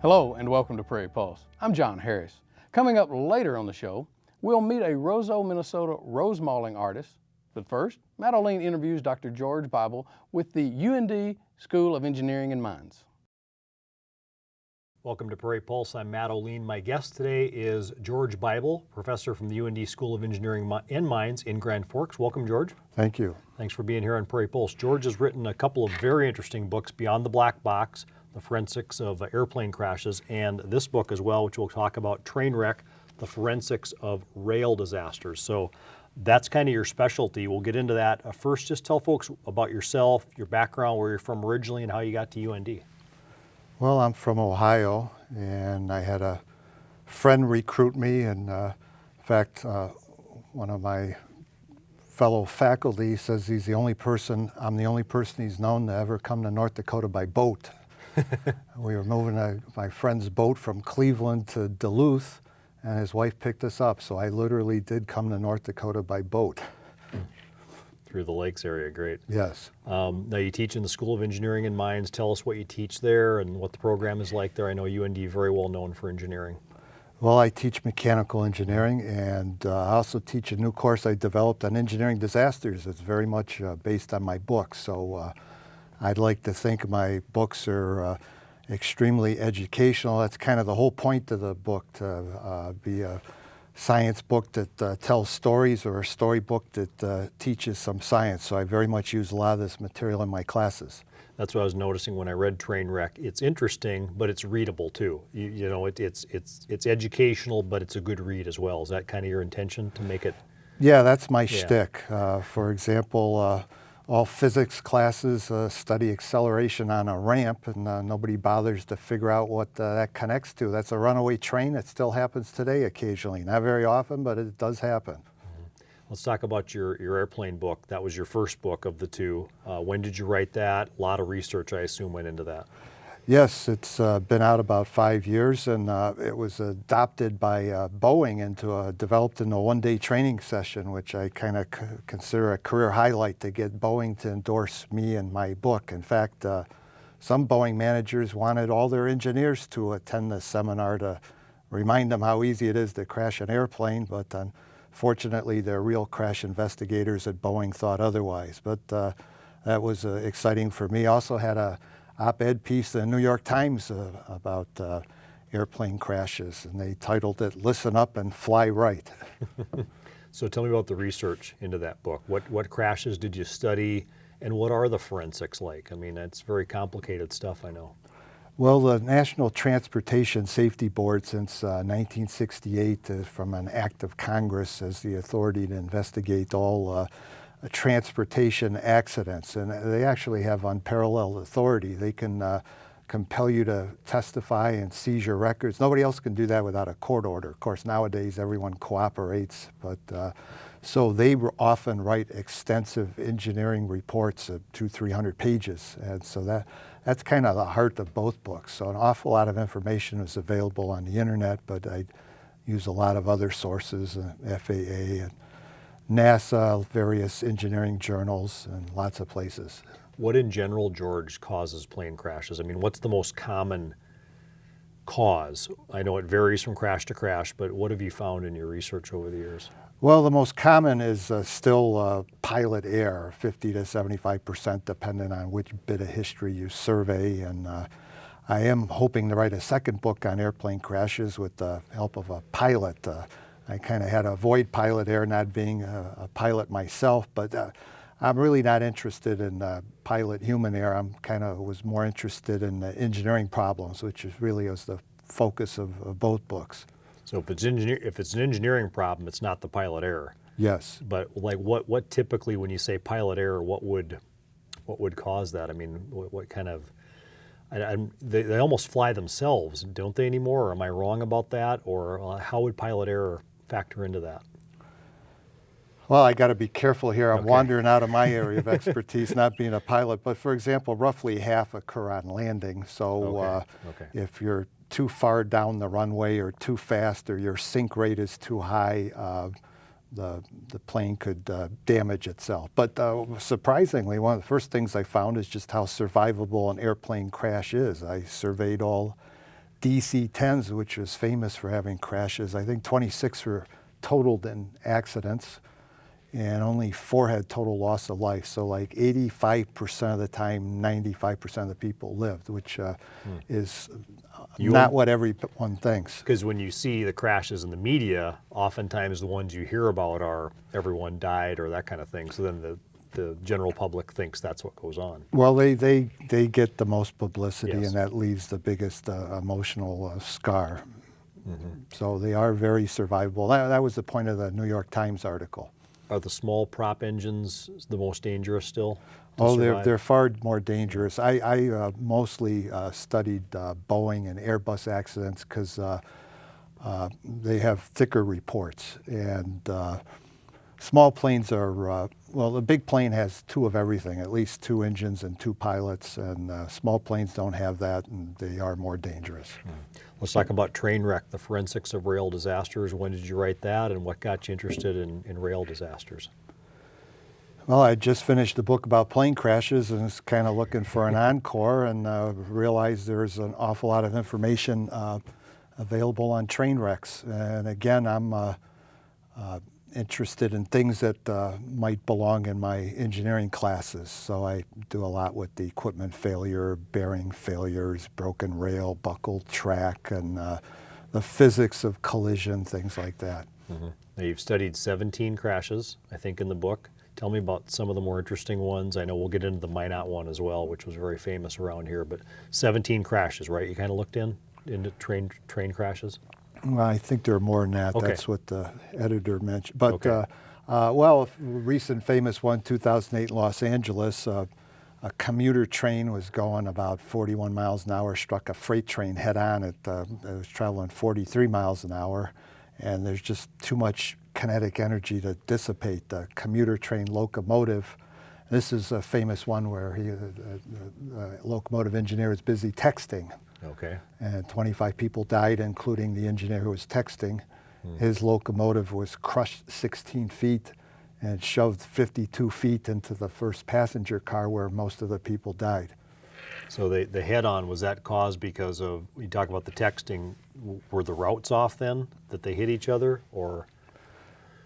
Hello and welcome to Prairie Pulse. I'm John Harris. Coming up later on the show, we'll meet a Roseau, Minnesota rose mauling artist. But first, Matt Oline interviews Dr. George Bible with the UND School of Engineering and Mines. Welcome to Prairie Pulse. I'm Matt Oline. My guest today is George Bible, professor from the UND School of Engineering and Mines in Grand Forks. Welcome, George. Thank you. Thanks for being here on Prairie Pulse. George has written a couple of very interesting books, Beyond the Black Box, The Forensics of Airplane Crashes, and this book as well, which we'll talk about, Trainwreck, The Forensics of Rail Disasters. So that's kind of your specialty. We'll get into that. First, just tell folks about yourself, your background, where you're from originally, and how you got to UND. Well, I'm from Ohio, and I had a friend recruit me, and in fact, one of my fellow faculty says I'm the only person he's known to ever come to North Dakota by boat. We were moving my friend's boat from Cleveland to Duluth, and his wife picked us up, so I literally did come to North Dakota by boat. Through the lakes area, great. Yes. Now you teach in the School of Engineering and Mines. Tell us what you teach there and what the program is like there. I know UND is very well known for engineering. Well, I teach mechanical engineering, and I also teach a new course I developed on engineering disasters. It's very much based on my book, so I'd like to think my books are extremely educational. That's kind of the whole point of the book, to be a science book that tells stories, or a storybook that teaches some science. So I very much use a lot of this material in my classes. That's what I was noticing when I read Trainwreck. It's interesting, but it's readable too. You know, it's educational, but it's a good read as well. Is that kind of your intention, to make it? Yeah, that's my shtick. For example, all physics classes study acceleration on a ramp, and nobody bothers to figure out what that connects to. That's a runaway train. It still happens today occasionally. Not very often, but it does happen. Let's talk about your airplane book. That was your first book of the two. When did you write that? A lot of research, I assume, went into that. Yes, it's been out about 5 years, and it was adopted by Boeing into developed in a one-day training session, which I kind of consider a career highlight, to get Boeing to endorse me and my book. In fact, some Boeing managers wanted all their engineers to attend this seminar to remind them how easy it is to crash an airplane, but fortunately, the real crash investigators at Boeing thought otherwise. But that was exciting for me. Also had a op-ed piece in the New York Times about airplane crashes, and they titled it "Listen Up and Fly Right." So tell me about the research into that book. What crashes did you study, and what are the forensics like? I mean, it's very complicated stuff, I know. Well, the National Transportation Safety Board, since 1968, from an act of Congress, has the authority to investigate all transportation accidents, and they actually have unparalleled authority. They can compel you to testify and seize your records. Nobody else can do that without a court order. Of course, nowadays everyone cooperates, but so they often write extensive engineering reports of 200-300 pages, and so that's kind of the heart of both books. So an awful lot of information is available on the internet, but I use a lot of other sources, FAA and NASA, various engineering journals, and lots of places. What in general, George, causes plane crashes? I mean, what's the most common cause? I know it varies from crash to crash, but what have you found in your research over the years? Well, the most common is still pilot error, 50 to 75%, depending on which bit of history you survey. And I am hoping to write a second book on airplane crashes with the help of a pilot. I kind of had to avoid pilot error, not being a pilot myself, but I'm really not interested in pilot human error. Was more interested in engineering problems, which is really was the focus of both books. So if it's an engineering problem, it's not the pilot error. Yes. But like what typically, when you say pilot error, what would cause that? I mean, what kind of, they almost fly themselves, don't they, anymore? Or am I wrong about that? Or how would pilot error factor into that? Well, I got to be careful here. I'm wandering out of my area of expertise, not being a pilot. But for example, roughly half occur on landing. So if you're too far down the runway or too fast, or your sink rate is too high, the plane could damage itself. But surprisingly, one of the first things I found is just how survivable an airplane crash is. I surveyed all DC-10s, which was famous for having crashes. I think 26 were totaled in accidents, and only 4 had total loss of life. So like 85% of the time, 95% of the people lived, which is not what everyone thinks. Because when you see the crashes in the media, oftentimes the ones you hear about are everyone died or that kind of thing. So then the general public thinks that's what goes on. Well, they get the most publicity, Yes. and that leaves the biggest emotional scar. So they are very survivable. That was the point of the New York Times article. Are the small prop engines the most dangerous still to Oh, survive? they're far more dangerous. I mostly studied Boeing and Airbus accidents because they have thicker reports. And small planes are, well, the big plane has 2 of everything, at least 2 engines and 2 pilots. And small planes don't have that, and they are more dangerous. Let's talk about Trainwreck, the forensics of rail disasters. When did you write that, and what got you interested in rail disasters? Well, I just finished a book about plane crashes and was kind of looking for an encore, and realized there's an awful lot of information available on train wrecks. And again, I'm interested in things that might belong in my engineering classes. So I do a lot with the equipment failure, bearing failures, broken rail, buckled track, and the physics of collision, things like that. Now, you've studied 17 crashes, I think, in the book. Tell me about some of the more interesting ones. I know we'll get into the Minot one as well, which was very famous around here, but 17 crashes, right? You kind of looked into train crashes? Well, I think there are more than that. Okay. That's what the editor mentioned. But, Okay. well, a recent famous one, 2008 in Los Angeles, a commuter train was going about 41 miles an hour, struck a freight train head on. It was traveling 43 miles an hour, and there's just too much kinetic energy to dissipate the commuter train locomotive. This is a famous one where the locomotive engineer was busy texting. Okay. And 25 people died, including the engineer who was texting. His locomotive was crushed 16 feet and shoved 52 feet into the first passenger car where most of the people died. So the head-on, was that caused because of, you talk about the texting, were the routes off then, that they hit each other, or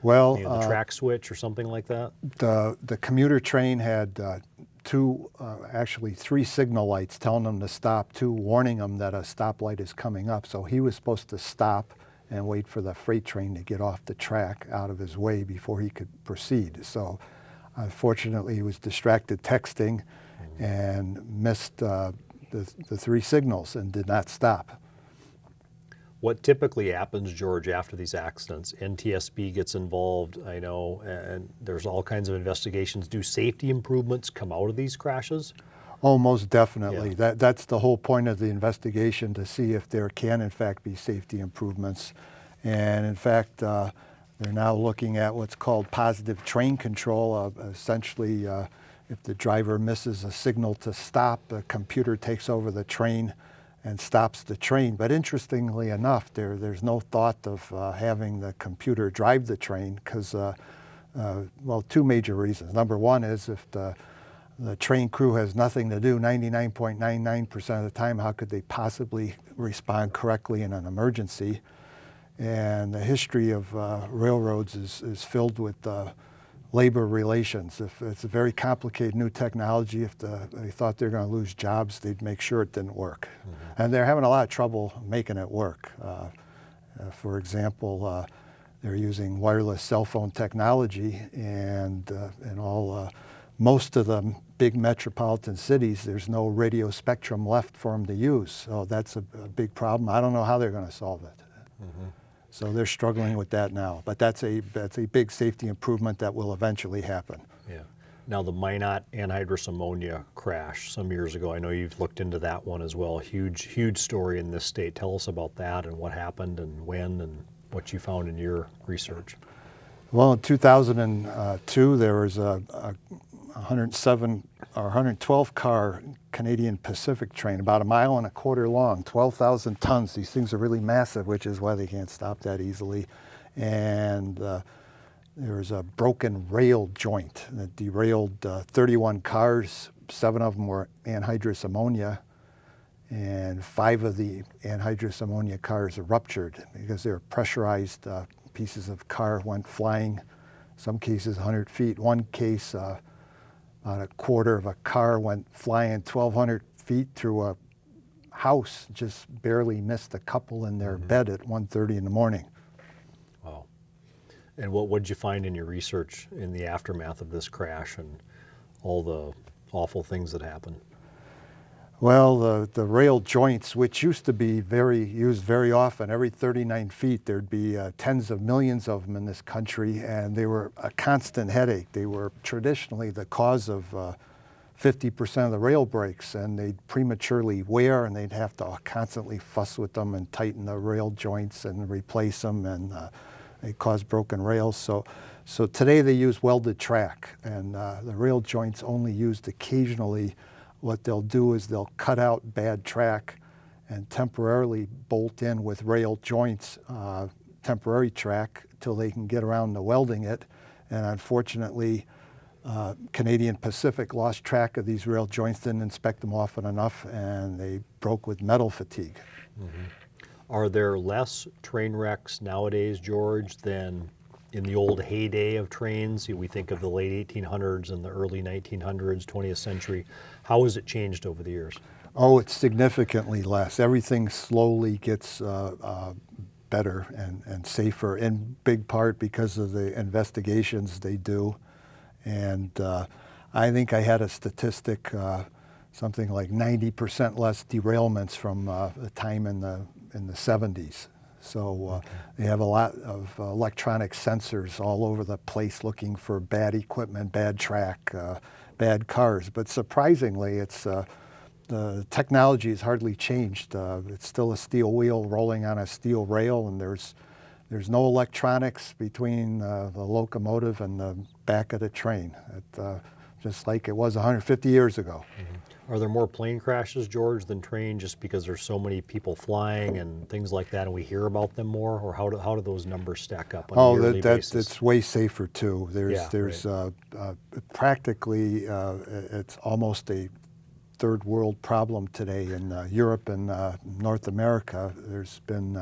Well, the track switch or something like that? the commuter train had actually 3 signal lights telling them to stop, 2 warning them that a stoplight is coming up. So he was supposed to stop and wait for the freight train to get off the track out of his way before he could proceed. So unfortunately, he was distracted texting and missed the 3 signals and did not stop. What typically happens, George, after these accidents? NTSB gets involved, I know, and there's all kinds of investigations. Do safety improvements come out of these crashes? Oh, most definitely. Yeah. That's the whole point of the investigation, to see if there can, in fact, be safety improvements. And in fact, they're now looking at what's called positive train control. Essentially, if the driver misses a signal to stop, the computer takes over the train and stops the train. But interestingly enough, there's no thought of having the computer drive the train because, well, 2 major reasons. Number one is if the train crew has nothing to do 99.99% of the time, how could they possibly respond correctly in an emergency? And the history of railroads is filled with labor relations. If it's a very complicated new technology, if they thought they were going to lose jobs, they'd make sure it didn't work. And they're having a lot of trouble making it work. For example, they're using wireless cell phone technology, and most of the big metropolitan cities, there's no radio spectrum left for them to use. So that's a big problem. I don't know how they're going to solve it. So they're struggling with that now. But that's a big safety improvement that will eventually happen. Yeah. Now, the Minot anhydrous ammonia crash some years ago, I know you've looked into that one as well. Huge story in this state. Tell us about that and what happened and when and what you found in your research. Well, in 2002, there was a 107 or 112 car Canadian Pacific train, about 1.25 miles long, 12,000 tons. These things are really massive, which is why they can't stop that easily. And there was a broken rail joint that derailed 31 cars. 7 of them were anhydrous ammonia. and 5 of the anhydrous ammonia cars ruptured because they were pressurized pieces of car went flying, some cases 100 feet. One case, about a quarter of a car went flying 1,200 feet through a house, just barely missed a couple in their bed at 1:30 in the morning. Wow. And what did you find in your research in the aftermath of this crash and all the awful things that happened? Well, the rail joints, which used to be used very often, every 39 feet there'd be tens of millions of them in this country, and they were a constant headache. They were traditionally the cause of 50% of the rail breaks, and they'd prematurely wear, and they'd have to constantly fuss with them and tighten the rail joints and replace them, and they cause broken rails. So today they use welded track, and the rail joints only used occasionally. What they'll do is they'll cut out bad track and temporarily bolt in with rail joints, temporary track, till they can get around to welding it. And unfortunately, Canadian Pacific lost track of these rail joints, didn't inspect them often enough, and they broke with metal fatigue. Are there less train wrecks nowadays, George, than in the old heyday of trains? We think of the late 1800s and the early 1900s, 20th century. How has it changed over the years? Oh, it's significantly less. Everything slowly gets better and safer, in big part because of the investigations they do. And I think I had a statistic, something like 90% less derailments from the time in the 70s. So they have a lot of electronic sensors all over the place looking for bad equipment, bad track, bad cars. But surprisingly, the technology has hardly changed. It's still a steel wheel rolling on a steel rail, and there's no electronics between the locomotive and the back of the train, just like it was 150 years ago. Are there more plane crashes, George, than train, just because there's so many people flying and things like that, and we hear about them more? Or how do those numbers stack up on a yearly basis? It's way safer too. There's practically it's almost a third world problem today in Europe and North America. There's been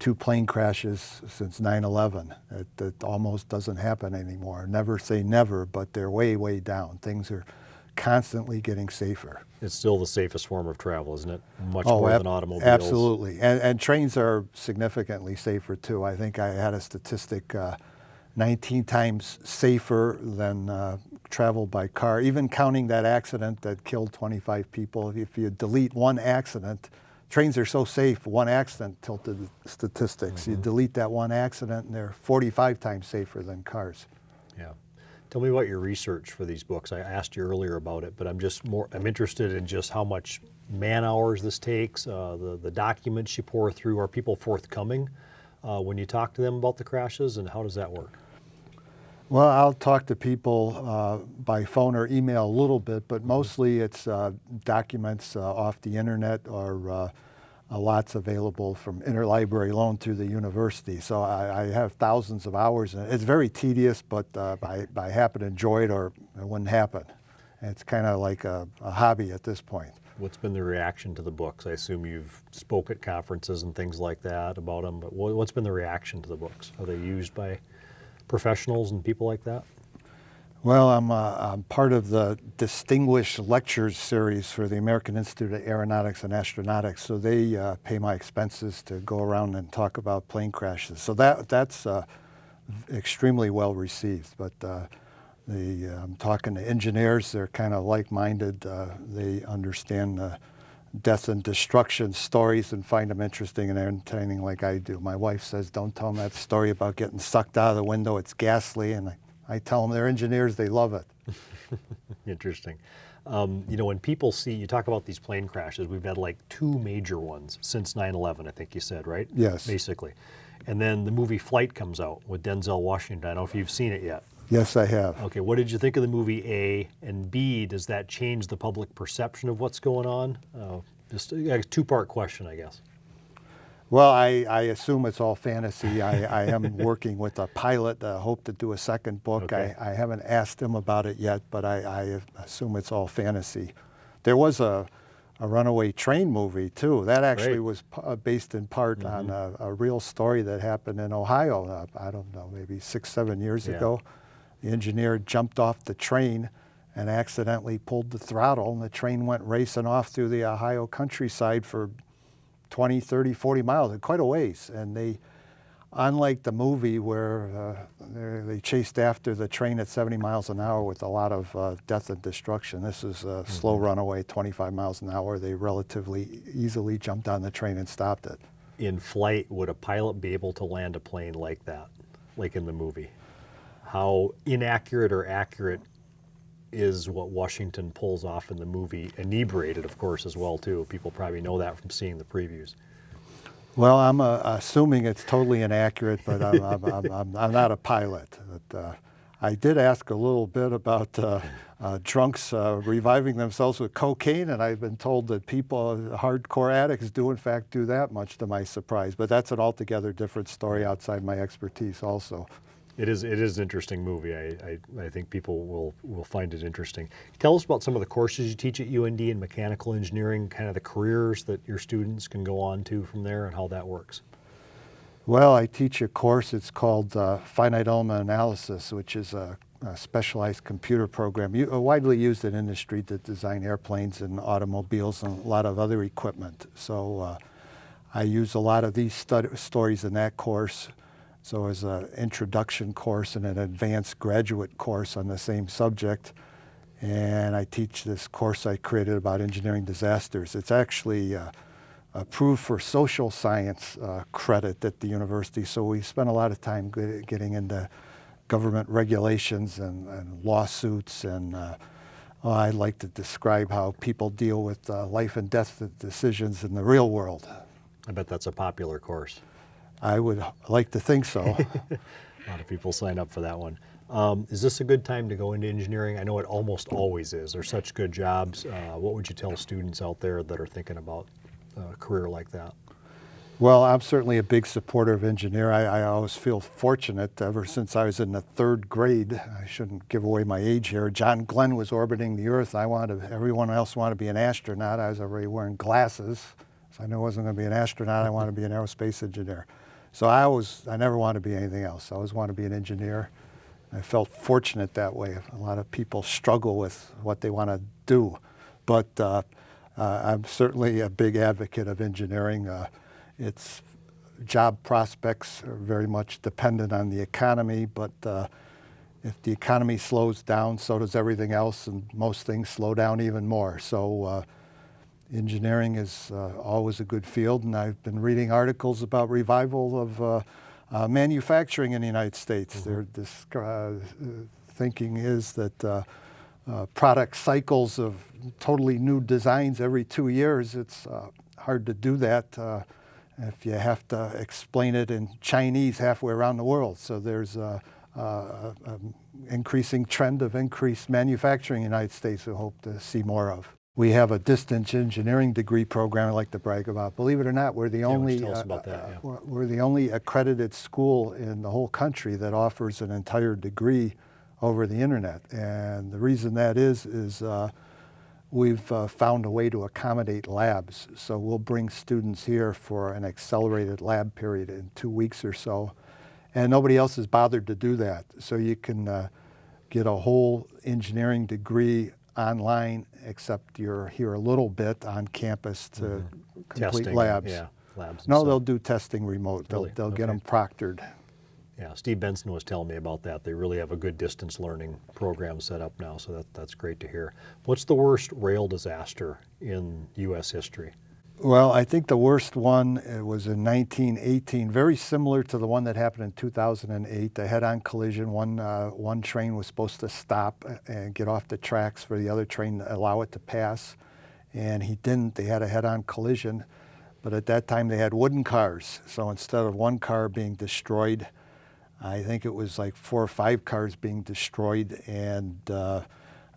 2 plane crashes since 9/11. It almost doesn't happen anymore. Never say never, but they're way, way down. Things are constantly getting safer. It's still the safest form of travel, isn't it? Much more than automobiles. Absolutely. And trains are significantly safer too. I think I had a statistic 19 times safer than travel by car, even counting that accident that killed 25 people. If you delete one accident, trains are so safe, one accident tilted the statistics. You delete that one accident and they're 45 times safer than cars. Yeah. Tell me about your research for these books. I asked you earlier about it, but I'm interested in just how much man hours this takes, the documents you pour through. Are people forthcoming when you talk to them about the crashes, and how does that work? Well, I'll talk to people by phone or email a little bit, but mostly it's documents off the internet or lots available from interlibrary loan through the university. So I have thousands of hours, and it's very tedious, but I happen to enjoy it, or it wouldn't happen. It's kind of like a hobby at this point. What's been the reaction to the books? I assume you've spoke at conferences and things like that about them, but what's been the reaction to the books? Are they used by professionals and people like that? Well, I'm part of the Distinguished Lectures series for the American Institute of Aeronautics and Astronautics, so they pay my expenses to go around and talk about plane crashes. So that's extremely well received. But I'm talking to engineers, they're kind of like-minded. They understand death and destruction stories and find them interesting and entertaining like I do. My wife says, don't tell them that story about getting sucked out of the window, it's ghastly, and I tell them they're engineers, they love it. Interesting. When people see, you talk about these plane crashes, we've had like 2 major ones since 9/11, I think you said, right? Yes. Basically. And then the movie Flight comes out with Denzel Washington. I don't know if you've seen it yet. Yes, I have. Okay, what did you think of the movie, A? And B, does that change the public perception of what's going on? Just a 2-part question, I guess. Well, I assume it's all fantasy. I am working with a pilot. I hope to do a second book. Okay. I haven't asked him about it yet, but I assume it's all fantasy. There was a a runaway train movie too. That actually Great. was based in part on a real story that happened in Ohio, I don't know, maybe 6, 7 years Yeah. ago. The engineer jumped off the train and accidentally pulled the throttle, and the train went racing off through the Ohio countryside for 20, 30, 40 miles, quite a ways. And they, unlike the movie where they chased after the train at 70 miles an hour with a lot of death and destruction, this is a slow runaway, 25 miles an hour. They relatively easily jumped on the train and stopped it. In flight, would a pilot be able to land a plane like that, like in the movie? How inaccurate or accurate is what Washington pulls off in the movie? Inebriated, of course, as well, too. People probably know that from seeing the previews. Well, I'm assuming it's totally inaccurate, but I'm not a pilot. But, I did ask a little bit about drunks reviving themselves with cocaine, and I've been told that people, hardcore addicts, do in fact do that, much to my surprise. But that's an altogether different story outside my expertise also. It is an interesting movie. I think people will find it interesting. Tell us about some of the courses you teach at UND in mechanical engineering, kind of the careers that your students can go on to from there and how that works. Well, I teach a course, it's called Finite Element Analysis, which is a specialized computer program widely used in industry to design airplanes and automobiles and a lot of other equipment. So I use a lot of these stories in that course. So as an introduction course and an advanced graduate course on the same subject. And I teach this course I created about engineering disasters. It's actually approved for social science credit at the university. So we spend a lot of time getting into government regulations and lawsuits. And I like to describe how people deal with life and death decisions in the real world. I bet that's a popular course. I would like to think so. A lot of people sign up for that one. Is this a good time to go into engineering? I know it almost always is. They're such good jobs. What would you tell students out there that are thinking about a career like that? Well, I'm certainly a big supporter of engineering. I always feel fortunate ever since I was in the 3rd grade. I shouldn't give away my age here. John Glenn was orbiting the Earth. Everyone else wanted to be an astronaut. I was already wearing glasses, so I knew I wasn't going to be an astronaut. I wanted to be an aerospace engineer. So I never wanted to be anything else. I always wanted to be an engineer. I felt fortunate that way. A lot of people struggle with what they want to do. But I'm certainly a big advocate of engineering. Its job prospects are very much dependent on the economy, but if the economy slows down, so does everything else, and most things slow down even more. So engineering is always a good field, and I've been reading articles about revival of manufacturing in the United States. This thinking is that product cycles of totally new designs every 2 years, it's hard to do that if you have to explain it in Chinese halfway around the world. So there's an increasing trend of increased manufacturing in the United States we hope to see more of. We have a distance engineering degree program I like to brag about. Believe it or not, we're the only tell us about that, yeah. we're the only accredited school in the whole country that offers an entire degree over the internet. And the reason that is we've found a way to accommodate labs. So we'll bring students here for an accelerated lab period in 2 weeks or so. And nobody else has bothered to do that. So you can get a whole engineering degree online, except you're here a little bit on campus to complete Testing, labs. yeah, labs. No, and they'll stuff. do testing remote. They'll Really? get Okay. them proctored. Yeah, Steve Benson was telling me about that. They really have a good distance learning program set up now, so that's great to hear. What's the worst rail disaster in U.S. history? Well, I think the worst one was in 1918, very similar to the one that happened in 2008. A head-on collision. One train was supposed to stop and get off the tracks for the other train to allow it to pass, and he didn't. They had a head-on collision, but at that time they had wooden cars. So instead of one car being destroyed, I think it was like 4 or 5 cars being destroyed, and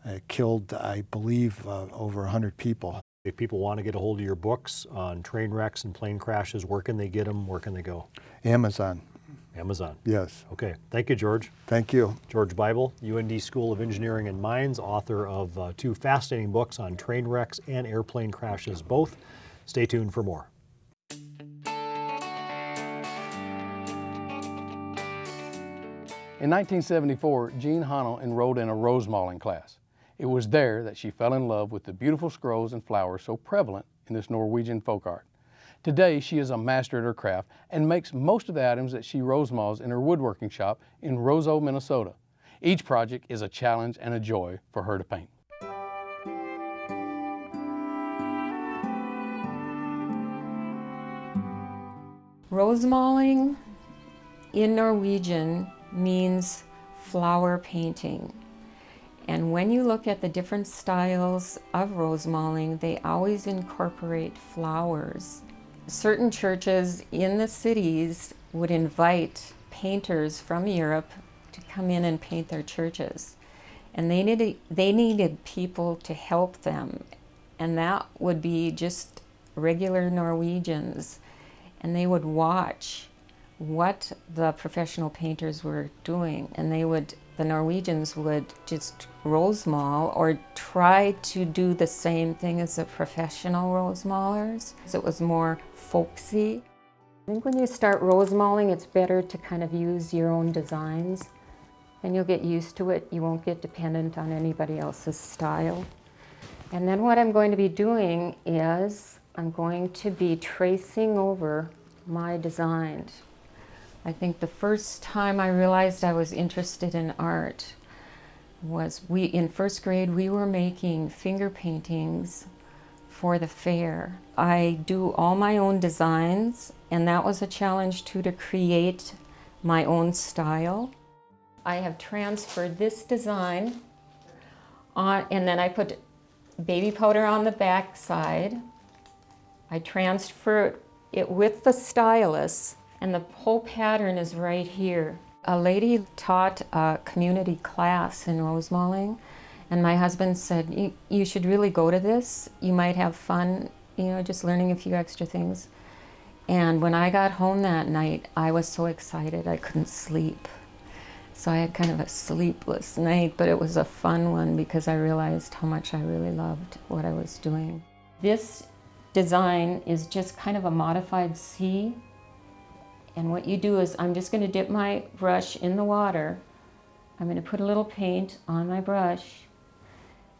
it killed, I believe, over 100 people. If people want to get a hold of your books on train wrecks and plane crashes, where can they get them? Where can they go? Amazon. Amazon. Yes. Okay, thank you, George. Thank you. George Bible, UND School of Engineering and Mines, author of two fascinating books on train wrecks and airplane crashes both. Stay tuned for more. In 1974, Jean Hanel enrolled in a rose mauling class. It was there that she fell in love with the beautiful scrolls and flowers so prevalent in this Norwegian folk art. Today, she is a master at her craft and makes most of the items that she rosemals in her woodworking shop in Roseau, Minnesota. Each project is a challenge and a joy for her to paint. Rosemalling in Norwegian means flower painting. And when you look at the different styles of rosemalling, they always incorporate flowers. Certain churches in the cities would invite painters from Europe to come in and paint their churches. And they needed people to help them. And that would be just regular Norwegians. And they would watch what the professional painters were doing, and the Norwegians would just rosemal or try to do the same thing as the professional rosemalers. It was more folksy. I think when you start rosemalling, it's better to kind of use your own designs, and you'll get used to it. You won't get dependent on anybody else's style. And then what I'm going to be doing is I'm going to be tracing over my designs. I think the first time I realized I was interested in art was in first grade we were making finger paintings for the fair. I do all my own designs, and that was a challenge too, to create my own style. I have transferred this design on, and then I put baby powder on the back side. I transfer it with the stylus, and the whole pattern is right here. A lady taught a community class in rosemalling, and my husband said, you should really go to this. You might have fun, just learning a few extra things. And when I got home that night, I was so excited I couldn't sleep. So I had kind of a sleepless night, but it was a fun one because I realized how much I really loved what I was doing. This design is just kind of a modified C. And what you do is I'm just going to dip my brush in the water. I'm going to put a little paint on my brush.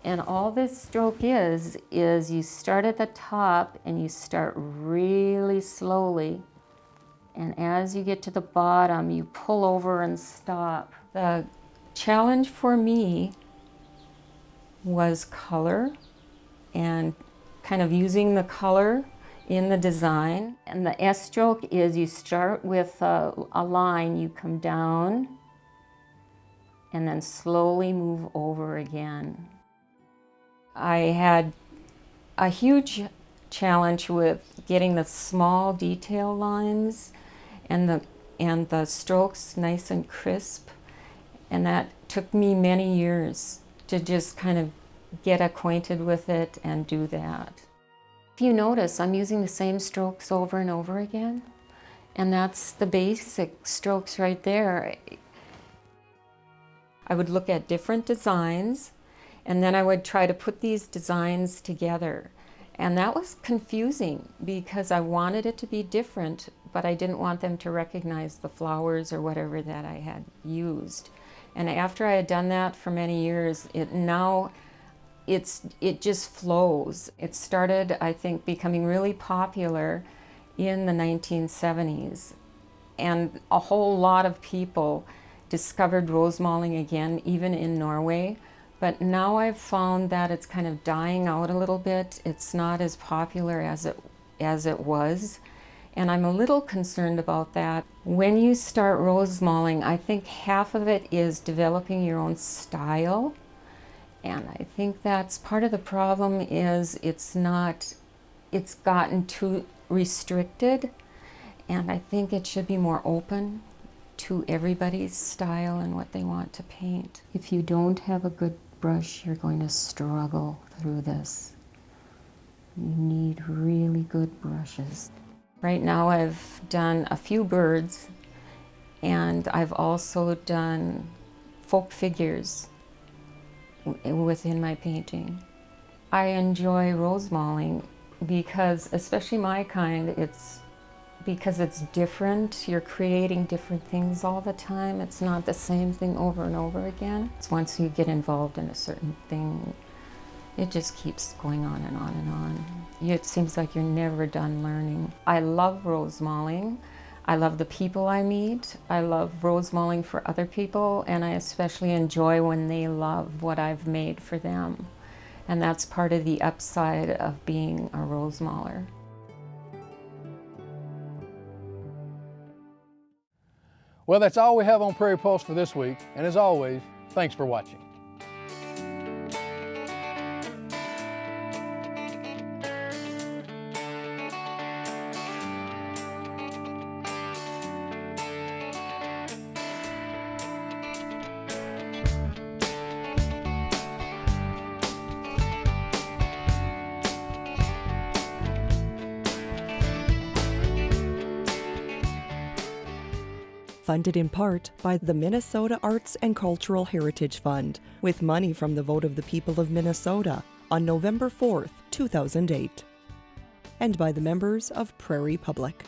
And all this stroke is you start at the top and you start really slowly. And as you get to the bottom, you pull over and stop. The challenge for me was color and kind of using the color in the design. And the S stroke is you start with a line, you come down, and then slowly move over again. I had a huge challenge with getting the small detail lines and the strokes nice and crisp, and that took me many years to just kind of get acquainted with it and do that. If you notice, I'm using the same strokes over and over again, and that's the basic strokes right there. I would look at different designs, and then I would try to put these designs together. And that was confusing because I wanted it to be different, but I didn't want them to recognize the flowers or whatever that I had used. And after I had done that for many years, it just flows. It started, I think, becoming really popular in the 1970s. And a whole lot of people discovered rosemalling again, even in Norway. But now I've found that it's kind of dying out a little bit. It's not as popular as it was. And I'm a little concerned about that. When you start rosemalling, I think half of it is developing your own style. And I think that's part of the problem is it's gotten too restricted. And I think it should be more open to everybody's style and what they want to paint. If you don't have a good brush, you're going to struggle through this. You need really good brushes. Right now I've done a few birds, And I've also done folk figures within my painting. I enjoy rose mauling because, especially my kind, it's because it's different. You're creating different things all the time. It's not the same thing over and over again. It's once you get involved in a certain thing, it just keeps going on and on and on. It seems like you're never done learning. I love rose mauling. I love the people I meet. I love rose mauling for other people, and I especially enjoy when they love what I've made for them. And that's part of the upside of being a rose mauler. Well, that's all we have on Prairie Pulse for this week, and as always, thanks for watching. Funded in part by the Minnesota Arts and Cultural Heritage Fund, with money from the vote of the people of Minnesota on November 4th, 2008, and by the members of Prairie Public.